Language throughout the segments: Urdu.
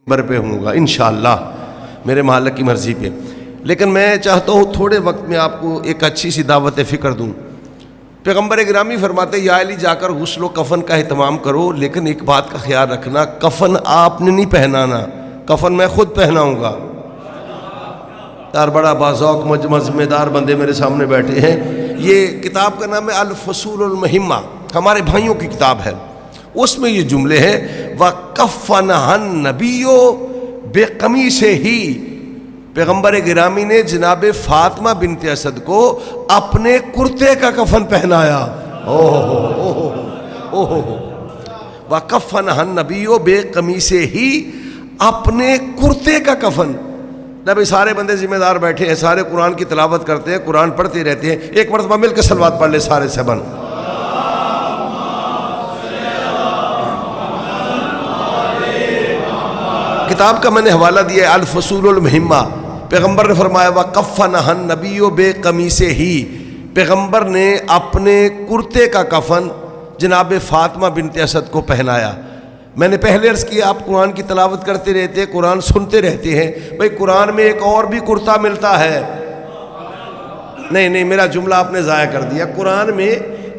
نمبر پہ ہوں گا انشاءاللہ میرے مالک کی مرضی پہ. لیکن میں چاہتا ہوں تھوڑے وقت میں آپ کو ایک اچھی سی دعوت فکر دوں. پیغمبر گرامی فرماتے یا علی جا کر غسل و کفن کا اہتمام کرو، لیکن ایک بات کا خیال رکھنا، کفن آپ نے نہیں پہنانا، کفن میں خود پہناؤں گا. یار بڑا باذوق مزمے دار بندے میرے سامنے بیٹھے ہیں. یہ کتاب کا نام ہے الفصول المہمہ، ہمارے بھائیوں کی کتاب ہے. اس میں یہ جملے ہیں وَكَفَّنَهَا النَّبِيُّ بِقَمِيصِهِ، پیغمبر گرامی نے جناب فاطمہ بنت اسد کو اپنے کرتے کا کفن پہنایا. وَكَفَّنَهَا النَّبِيُّ بِقَمِيصِهِ، اپنے کرتے کا کفن. جب سارے بندے ذمہ دار بیٹھے ہیں، سارے قرآن کی تلاوت کرتے ہیں، قرآن پڑھتے رہتے ہیں، ایک مرتبہ مل کے صلوات پڑھ لے سارے سے بن. کتاب کا میں نے حوالہ دیا ہے الفصول المہمہ. پیغمبر نے فرمایا وَكَفَّنَهَا النَّبِيُّ بِقَمِيصِهِ، پیغمبر نے اپنے کرتے کا کفن جناب فاطمہ بنت اسد کو پہنایا. میں نے پہلے عرض کیا آپ قرآن کی تلاوت کرتے رہتے ہیں، قرآن سنتے رہتے ہیں، بھئی قرآن میں ایک اور بھی کرتا ملتا ہے. نہیں میرا جملہ آپ نے ضائع کر دیا. قرآن میں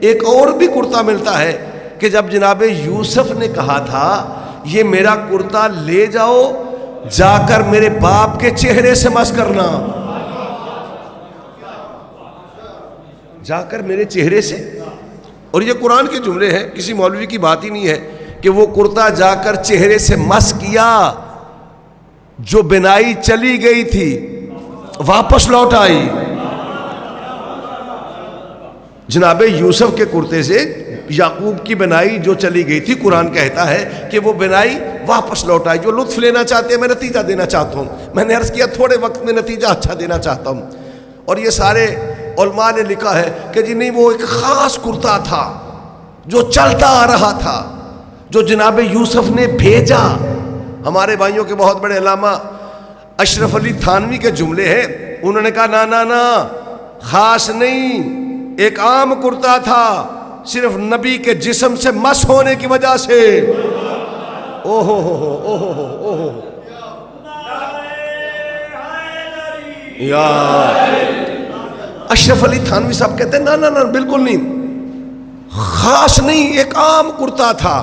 ایک اور بھی کرتا ملتا ہے کہ جب جناب یوسف نے کہا تھا یہ میرا کرتا لے جاؤ، جا کر میرے باپ کے چہرے سے مس کرنا، جا کر میرے چہرے سے. اور یہ قرآن کے جملے ہیں، کسی مولوی کی بات ہی نہیں ہے کہ وہ کرتا جا کر چہرے سے مس کیا. جو بنائی چلی گئی تھی واپس لوٹ آئی. جناب یوسف کے کرتے سے یعقوب کی بنائی جو چلی گئی تھی، قرآن کہتا ہے کہ وہ بنائی واپس لوٹ آئی. جو لطف لینا چاہتے ہیں، میں نتیجہ دینا چاہتا ہوں. میں نے عرض کیا تھوڑے وقت میں نتیجہ اچھا دینا چاہتا ہوں. اور یہ سارے علماء نے لکھا ہے کہ جی نہیں، وہ ایک خاص کرتا تھا جو چلتا آ رہا تھا، جو جناب یوسف نے بھیجا. ہمارے بھائیوں کے بہت بڑے علامہ اشرف علی تھانوی کے جملے ہیں. انہوں نے کہا نا خاص نہیں، ایک عام کرتا تھا، صرف نبی کے جسم سے مس ہونے کی وجہ سے. یا اشرف علی تھانوی صاحب کہتے ہیں نا بالکل نہیں، خاص نہیں، ایک عام کرتا تھا.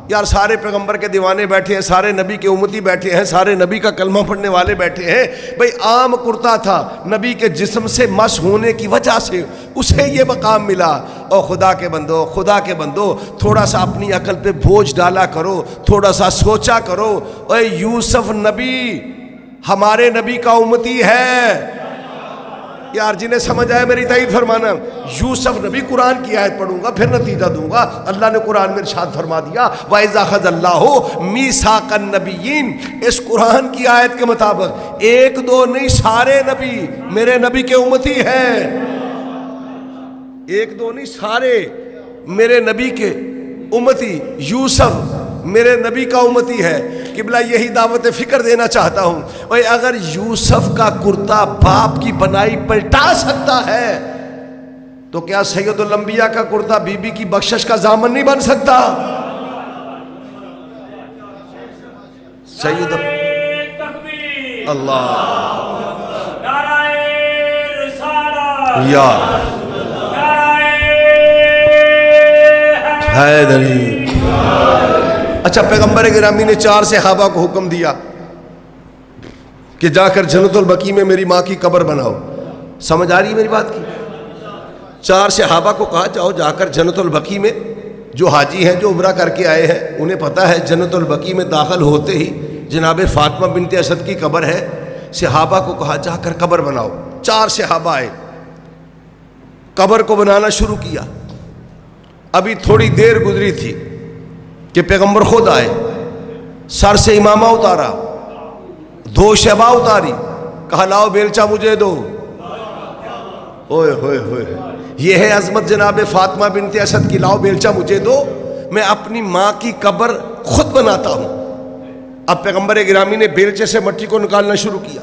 یار سارے پیغمبر کے دیوانے بیٹھے ہیں، سارے نبی کے امتی بیٹھے ہیں، سارے نبی کا کلمہ پڑھنے والے بیٹھے ہیں. بھئی عام کرتا تھا، نبی کے جسم سے مس ہونے کی وجہ سے اسے یہ مقام ملا. اور خدا کے بندو تھوڑا سا اپنی عقل پہ بوجھ ڈالا کرو، تھوڑا سا سوچا کرو. اے یوسف نبی ہمارے نبی کا امتی ہے. یار جنہیں سمجھ آئے میری تائید فرمانا. یوسف نبی، قرآن کی آیت پڑھوں گا پھر نتیجہ دوں گا. اللہ نے قرآن میں ارشاد فرما دیا وَإِذَا أَخَذَ اللَّهُ مِيثَاقَ النَّبِيِّينَ، اس قرآن کی آیت کے مطابق ایک دو نہیں، سارے نبی میرے نبی کے امتی ہیں. ایک دو نہیں، سارے میرے نبی کے امتی. یوسف میرے نبی کا امتی ہے. قبلہ یہی دعوت فکر دینا چاہتا ہوں. اور اگر یوسف کا کرتا باپ کی بنائی پلٹا سکتا ہے تو کیا سید الانبیاء کا کرتا بی بی کی بخشش کا ضامن نہیں بن سکتا؟ سید اللہ یا حیدری. اچھا، پیغمبر گرامی نے 4 صحابہ کو حکم دیا کہ جا کر جنت البقیع میں میری ماں کی قبر بناؤ. سمجھ آ رہی ہے میری بات کی؟ 4 صحابہ کو کہا جاؤ جا کر جنت البقیع میں، جو حاجی ہیں جو عمرہ کر کے آئے ہیں انہیں پتہ ہے جنت البقیع میں داخل ہوتے ہی جناب فاطمہ بنت اسد کی قبر ہے. صحابہ کو کہا جا کر قبر بناؤ. 4 صحابہ آئے، قبر کو بنانا شروع کیا. ابھی تھوڑی دیر گزری تھی کہ پیغمبر خود آئے، سر سے امامہ اتارا، 2 شبہ اتاری، کہا لاؤ بیلچہ مجھے دو. اوئے ہوئے ہوئے، یہ ہے عظمت جناب فاطمہ بنت اسد کی. لاؤ بیلچہ مجھے دو، میں اپنی ماں کی قبر خود بناتا ہوں. اب پیغمبر گرامی نے بیلچے سے مٹی کو نکالنا شروع کیا.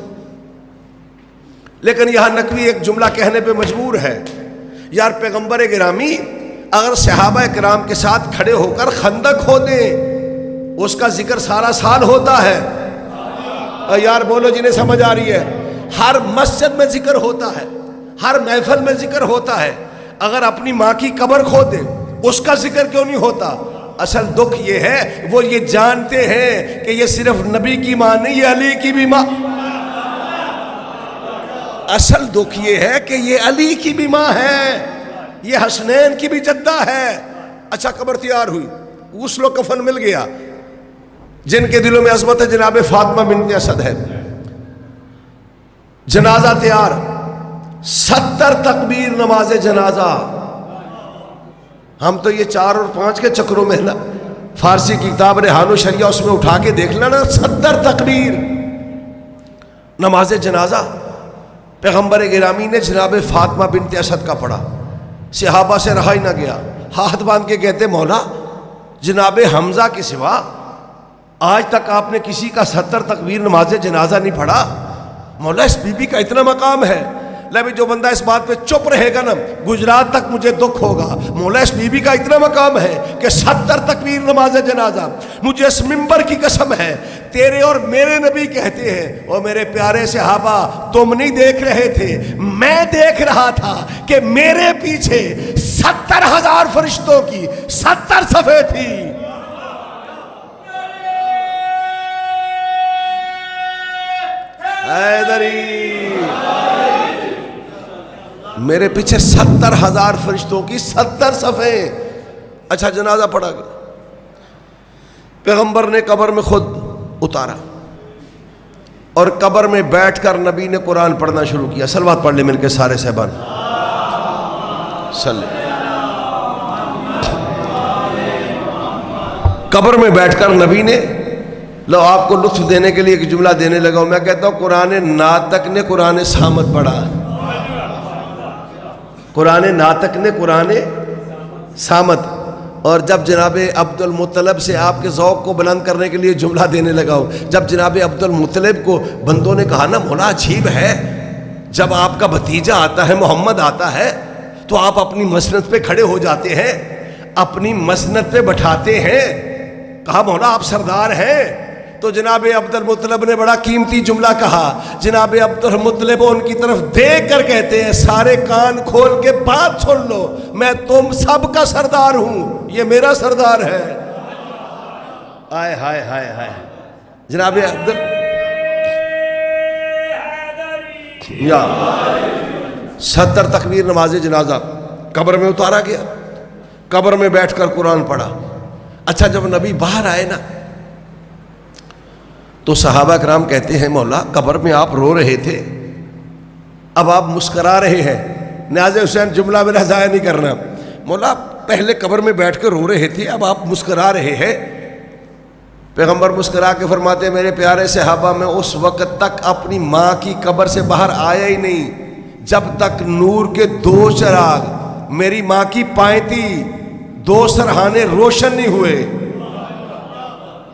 لیکن یہاں نقوی ایک جملہ کہنے پہ مجبور ہے. یار پیغمبر گرامی اگر صحابہ کرام کے ساتھ کھڑے ہو کر خندق کھودیں، اس کا ذکر سارا سال ہوتا ہے. یار بولو جنہیں سمجھ آ رہی ہے. ہر مسجد میں ذکر ہوتا ہے, ہر محفل میں ذکر ہوتا ہے, اگر اپنی ماں کی قبر کھود دے اس کا ذکر کیوں نہیں ہوتا؟ اصل دکھ یہ ہے وہ یہ جانتے ہیں کہ یہ صرف نبی کی ماں نہیں, یہ علی کی بھی ماں. اصل دکھ یہ ہے کہ یہ علی کی بھی ماں ہے, یہ حسنین کی بھی جدہ ہے. اچھا قبر تیار ہوئی, غسل و کفن مل گیا, جن کے دلوں میں عظمت ہے جناب فاطمہ بنت اسد ہے. جنازہ تیار, 70 تکبیر نماز جنازہ. ہم تو یہ 4 اور 5 کے چکروں میں نا, فارسی کی کتاب ریحان و شریعہ اس میں اٹھا کے دیکھ لینا, 70 تکبیر نماز جنازہ. پیغمبر گرامی نے جناب فاطمہ بنت اسد کا پڑھا, صحابہ سے رہا ہی نہ گیا, ہاتھ باندھ کے کہتے مولا جناب حمزہ کے سوا آج تک آپ نے کسی کا 70 تکبیر نماز جنازہ نہیں پڑھا. مولا اس بی بی کا اتنا مقام ہے. لے بھی جو بندہ اس بات پہ چپ رہے گا نا, گجرات تک مجھے دکھ ہوگا. مولا اس بی بی کا اتنا مقام ہے کہ 70 تکبیر نماز جنازہ. مجھے اس منبر کی قسم ہے, تیرے اور میرے نبی کہتے ہیں او میرے پیارے صحابہ تم نہیں دیکھ رہے تھے, میں دیکھ رہا تھا کہ میرے پیچھے 70,000 فرشتوں کی 70 صفیں تھی. میرے پیچھے 70,000 فرشتوں کی 70 صفیں. اچھا جنازہ پڑھا گیا, پیغمبر نے قبر میں خود اتارا اور قبر میں بیٹھ کر نبی نے قرآن پڑھنا شروع کیا. صلوات پڑھ لے مل کے سارے صحبان. قبر میں بیٹھ کر نبی نے, لو آپ کو لطف دینے کے لیے ایک جملہ دینے لگا ہوں, میں کہتا ہوں قرآن ناطق نے قرآن صامت پڑھا. قرآن ناطق نے قرآن صامت. اور جب جناب عبد المطلب سے آپ کے ذوق کو بلند کرنے کے لیے جملہ دینے لگا ہوں, جب جناب عبد المطلب کو بندوں نے کہا نا مولا عجیب ہے, جب آپ کا بھتیجا آتا ہے محمد آتا ہے تو آپ اپنی مسند پہ کھڑے ہو جاتے ہیں, اپنی مسند پہ بٹھاتے ہیں. کہا مولا آپ سردار ہیں. تو جناب عبد المطلب نے بڑا قیمتی جملہ کہا. جناب عبد المطلب ان کی طرف دیکھ کر کہتے ہیں سارے کان کھول کے بات سن لو, میں تم سب کا سردار ہوں, یہ میرا سردار ہے. آئے ہائے ہائے ہائے. جناب عبد یا 70 تکبیر نماز جنازہ قبر میں اتارا گیا, قبر میں بیٹھ کر قرآن پڑھا. اچھا جب نبی باہر آئے نا تو صحابہ کرام کہتے ہیں مولا قبر میں آپ رو رہے تھے, اب آپ مسکرا رہے ہیں. نیاز حسین جملہ میرا ضائع نہیں کرنا. مولا پہلے قبر میں بیٹھ کے رو رہے تھے, اب آپ مسکرا رہے ہیں. پیغمبر مسکرا کے فرماتے میرے پیارے صحابہ میں اس وقت تک اپنی ماں کی قبر سے باہر آیا ہی نہیں جب تک نور کے 2 چراغ میری ماں کی پائنتی 2 سرہانے روشن نہیں ہوئے.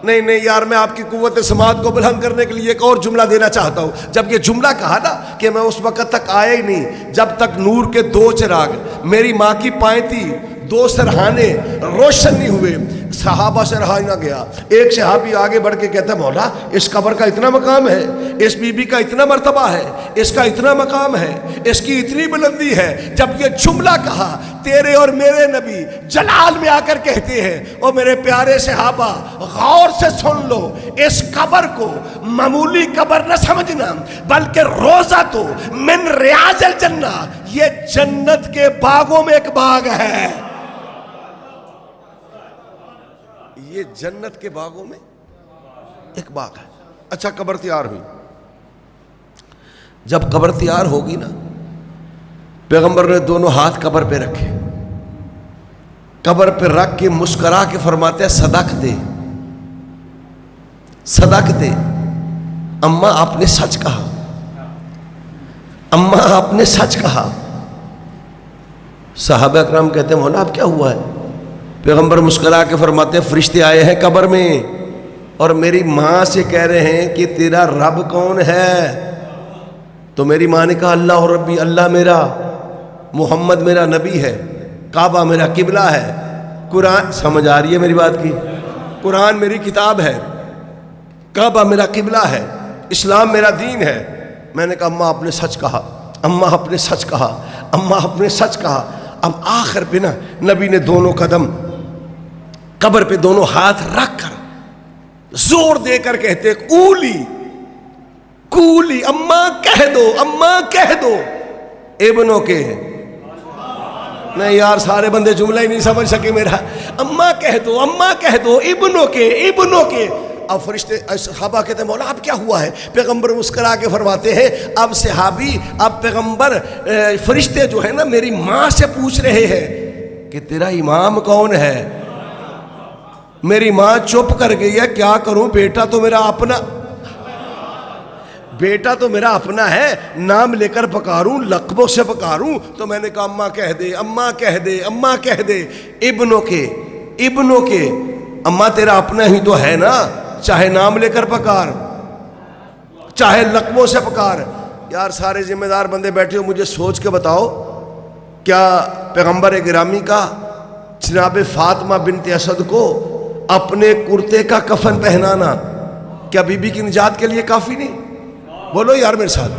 نہیں یار, میں آپ کی قوت سماعت کو بلند کرنے کے لیے ایک اور جملہ دینا چاہتا ہوں. جب یہ جملہ کہا نا کہ میں اس وقت تک آیا ہی نہیں جب تک نور کے 2 چراغ میری ماں کی پائنتی 2 سرہانے روشن نہیں ہوئے, صحابہ سے رہا نہ گیا. ایک صحابی آگے بڑھ کے کہتا مولا اس قبر کا اتنا مقام ہے, اس بی بی کا اتنا مرتبہ ہے, اس کا اتنا مقام ہے, اس کی اتنی بلندی ہے. جب یہ جملہ کہا تیرے اور میرے نبی جلال میں آ کر کہتے ہیں او میرے پیارے صحابہ غور سے سن لو, اس قبر کو معمولی قبر نہ سمجھنا بلکہ روزہ تو من ریاض الجنہ, یہ جنت کے باغوں میں ایک باغ ہے. یہ جنت کے باغوں میں ایک باغ ہے. اچھا قبر تیار ہوئی. جب قبر تیار ہوگی نا پیغمبر نے دونوں ہاتھ قبر پہ رکھے, قبر پہ رکھ کے مسکرا کے فرماتے ہیں صدق دے, صدق دے اماں آپ نے سچ کہا, اماں آپ نے سچ کہا. صحابہ اکرام کہتے ہیں مولا اب کیا ہوا ہے؟ پیغمبر مسکرا کے فرماتے ہیں فرشتے آئے ہیں قبر میں اور میری ماں سے کہہ رہے ہیں کہ تیرا رب کون ہے. تو میری ماں نے کہا اللہ ربی, اللہ میرا, محمد میرا نبی ہے, کعبہ میرا قبلہ ہے, قرآن, سمجھ آ رہی ہے میری بات کی, قرآن میری کتاب ہے, کعبہ میرا قبلہ ہے, اسلام میرا دین ہے. میں نے کہا اماں آپ نے سچ کہا، اماں آپ نے سچ کہا، اماں آپ نے سچ کہا. اب آخر پہ نا نبی نے دونوں قدم قبر پہ دونوں ہاتھ رکھ کر زور دے کر کہتے کولی کولی، اماں کہہ دو، اماں کہہ دو ابنوں کے. نہیں یار سارے بندے جملہ ہی نہیں سمجھ سکے میرا. اماں کہہ دو، اماں کہہ دو ابنوں کے، ابنوں کے. اب فرشتے صحابہ کہتے ہیں مولا اب کیا ہوا ہے؟ پیغمبر مسکرا کے فرماتے ہیں اب صحابی، اب پیغمبر فرشتے جو ہے نا میری ماں سے پوچھ رہے ہیں کہ تیرا امام کون ہے. میری ماں چپ کر گئی ہے، کیا کروں؟ بیٹا تو میرا اپنا، بیٹا تو میرا اپنا ہے، نام لے کر پکاروں، لقبوں سے پکاروں. تو میں نے کہا اماں کہہ دے، اماں کہہ دے، اماں کہہ دے ابنوں کے، ابنوں کے. اماں تیرا اپنا ہی تو ہے نا، چاہے نام لے کر پکار، چاہے لقبوں سے پکار. یار سارے ذمہ دار بندے بیٹھے ہو، مجھے سوچ کے بتاؤ کیا پیغمبر گرامی کا جناب فاطمہ بنت اسد کو اپنے کرتے کا کفن پہنانا کیا بی بی کی نجات کے لیے کافی نہیں؟ بولو یار میرے ساتھ.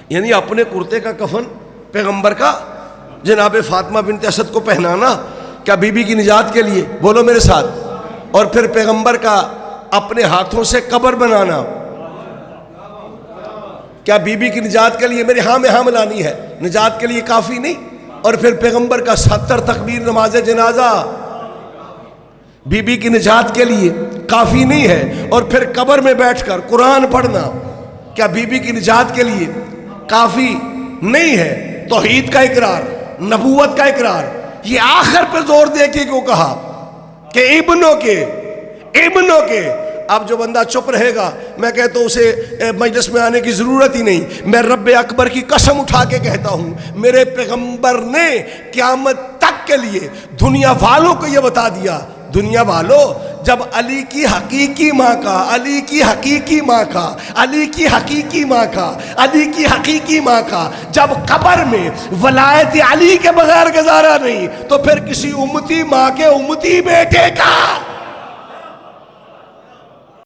یعنی اپنے کرتے کا کفن پیغمبر کا جناب فاطمہ بنت اسد کو پہنانا کیا بی بی کی نجات کے لیے؟ بولو میرے ساتھ. اور پھر پیغمبر کا اپنے ہاتھوں سے قبر بنانا کیا بی بی کی نجات کے لیے؟ میرے ہاں میں ہاں ملانی ہے، نجات کے لیے کافی نہیں؟ اور پھر پیغمبر کا 70 تکبیر نماز جنازہ بی بی کی نجات کے لیے کافی نہیں ہے؟ اور پھر قبر میں بیٹھ کر قرآن پڑھنا کیا بی بی کی نجات کے لیے کافی نہیں ہے؟ توحید کا اقرار، نبوت کا اقرار. یہ آخر پہ زور دے کے کیوں کہا کہ ابنوں کے، ابنوں کے. اب جو بندہ چپ رہے گا میں کہتا ہوں اسے مجلس میں آنے کی ضرورت ہی نہیں. میں رب اکبر کی قسم اٹھا کے کہتا ہوں میرے پیغمبر نے قیامت تک کے لیے دنیا والوں کو یہ بتا دیا، دنیا والوں جب علی کی حقیقی ماں کا، علی کی حقیقی ماں کا، علی کی حقیقی ماں کا، علی کی حقیقی ماں کا جب قبر میں ولایت علی کے بغیر گزارا نہیں تو پھر کسی امتی ماں کے امتی بیٹے کا